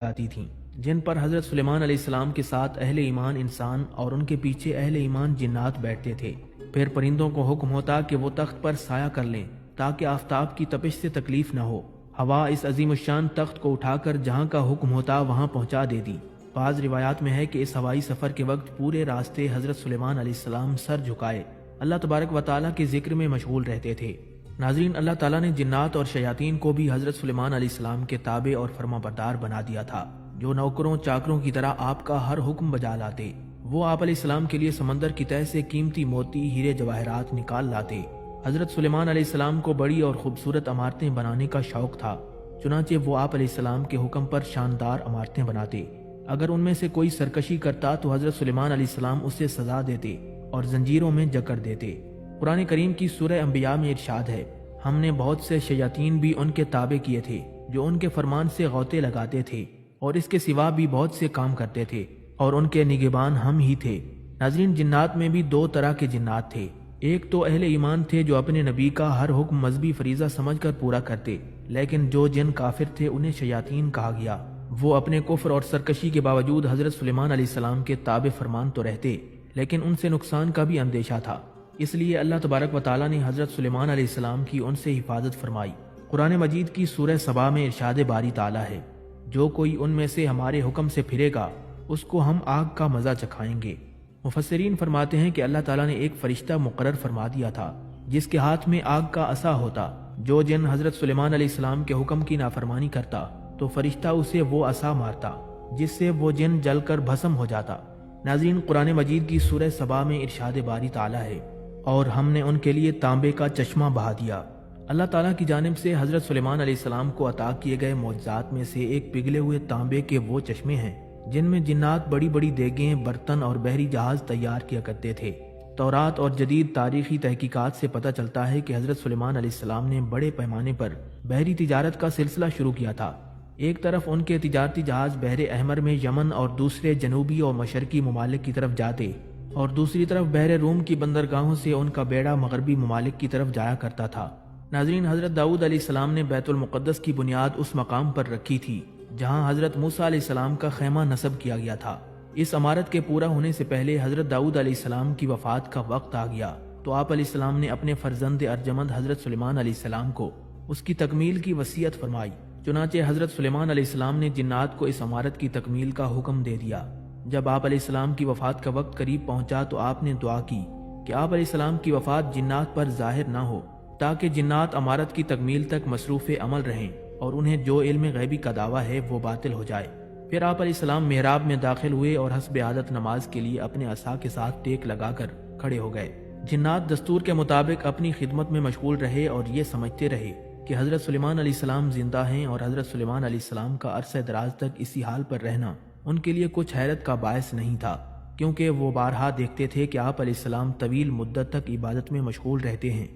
آتی تھیں، جن پر حضرت سلیمان علیہ السلام کے ساتھ اہل ایمان انسان اور ان کے پیچھے اہل ایمان جنات بیٹھتے تھے۔ پھر پرندوں کو حکم ہوتا کہ وہ تخت پر سایہ کر لیں تاکہ آفتاب کی تپش سے تکلیف نہ ہو۔ ہوا اس عظیم الشان تخت کو اٹھا کر جہاں کا حکم ہوتا وہاں پہنچا دیتی۔ بعض روایات میں ہے کہ اس ہوائی سفر کے وقت پورے راستے حضرت سلیمان علیہ السلام سر جھکائے اللہ تبارک و تعالیٰ کے ذکر میں مشغول رہتے تھے۔ ناظرین، اللہ تعالیٰ نے جنات اور شیاطین کو بھی حضرت سلیمان علیہ السلام کے تابع اور فرما بردار بنا دیا تھا، جو نوکروں چاکروں کی طرح آپ کا ہر حکم بجا لاتے۔ وہ آپ علیہ السلام کے لیے سمندر کی تہہ سے قیمتی موتی ہیرے جواہرات نکال لاتے۔ حضرت سلیمان علیہ السلام کو بڑی اور خوبصورت عمارتیں بنانے کا شوق تھا، چنانچہ وہ آپ علیہ السلام کے حکم پر شاندار عمارتیں بناتے۔ اگر ان میں سے کوئی سرکشی کرتا تو حضرت سلیمان علیہ السلام اسے سزا دیتے اور زنجیروں میں جکڑ دیتے۔ قرآن کریم کی سورہ انبیاء میں ارشاد ہے، ہم نے بہت سے شیاطین بھی ان کے تابع کیے تھے جو ان کے فرمان سے غوطے لگاتے تھے اور اس کے سوا بھی بہت سے کام کرتے تھے، اور ان کے نگہبان ہم ہی تھے۔ ناظرین، جنات میں بھی دو طرح کے جنات تھے۔ ایک تو اہل ایمان تھے جو اپنے نبی کا ہر حکم مذہبی فریضہ سمجھ کر پورا کرتے، لیکن جو جن کافر تھے انہیں شیاطین کہا گیا۔ وہ اپنے کفر اور سرکشی کے باوجود حضرت سلیمان علیہ السلام کے تابع فرمان تو رہتے، لیکن ان سے نقصان کا بھی اندیشہ تھا، اس لیے اللہ تبارک و تعالیٰ نے حضرت سلیمان علیہ السلام کی ان سے حفاظت فرمائی۔ قرآن مجید کی سورہ سبا میں ارشاد باری تعالیٰ ہے، جو کوئی ان میں سے ہمارے حکم سے پھرے گا اس کو ہم آگ کا مزہ چکھائیں گے۔ مفسرین فرماتے ہیں کہ اللہ تعالیٰ نے ایک فرشتہ مقرر فرما دیا تھا جس کے ہاتھ میں آگ کا عصا ہوتا۔ جو جن حضرت سلیمان علیہ السلام کے حکم کی نافرمانی کرتا تو فرشتہ اسے وہ عصا مارتا، جس سے وہ جن جل کر بھسم ہو جاتا۔ ناظرین، قرآن مجید کی سورہ سبا میں ارشاد باری تعالیٰ ہے، اور ہم نے ان کے لیے تانبے کا چشمہ بہا دیا۔ اللہ تعالیٰ کی جانب سے حضرت سلیمان علیہ السلام کو عطا کیے گئے معجزات میں سے ایک پگھلے ہوئے تانبے کے وہ چشمے ہیں جن میں جنات بڑی بڑی دیگیں، برتن اور بحری جہاز تیار کیا کرتے تھے۔ تورات اور جدید تاریخی تحقیقات سے پتہ چلتا ہے کہ حضرت سلیمان علیہ السلام نے بڑے پیمانے پر بحری تجارت کا سلسلہ شروع کیا تھا۔ ایک طرف ان کے تجارتی جہاز بحر احمر میں یمن اور دوسرے جنوبی اور مشرقی ممالک کی طرف جاتے، اور دوسری طرف بحر روم کی بندرگاہوں سے ان کا بیڑا مغربی ممالک کی طرف جایا کرتا تھا۔ ناظرین، حضرت داؤد علیہ السلام نے بیت المقدس کی بنیاد اس مقام پر رکھی تھی جہاں حضرت موسیٰ علیہ السلام کا خیمہ نصب کیا گیا تھا۔ اس عمارت کے پورا ہونے سے پہلے حضرت داؤد علیہ السلام کی وفات کا وقت آ گیا تو آپ علیہ السلام نے اپنے فرزند ارجمند حضرت سلیمان علیہ السلام کو اس کی تکمیل کی وصیت فرمائی۔ چنانچہ حضرت سلیمان علیہ السلام نے جنات کو اس عمارت کی تکمیل کا حکم دے دیا۔ جب آپ علیہ السلام کی وفات کا وقت قریب پہنچا تو آپ نے دعا کی کہ آپ علیہ السلام کی وفات جنات پر ظاہر نہ ہو، تاکہ جنات عمارت کی تکمیل تک مصروف عمل رہیں اور انہیں جو علم غیبی کا دعویٰ ہے وہ باطل ہو جائے۔ پھر آپ علیہ السلام محراب میں داخل ہوئے اور حسب عادت نماز کے لیے اپنے عصا کے ساتھ ٹیک لگا کر کھڑے ہو گئے۔ جنات دستور کے مطابق اپنی خدمت میں مشغول رہے اور یہ سمجھتے رہے کہ حضرت سلیمان علیہ السلام زندہ ہیں، اور حضرت سلیمان علیہ السلام کا عرصہ دراز تک اسی حال پر رہنا ان کے لیے کچھ حیرت کا باعث نہیں تھا، کیونکہ وہ بارہا دیکھتے تھے کہ آپ علیہ السلام طویل مدت تک عبادت میں مشغول رہتے ہیں۔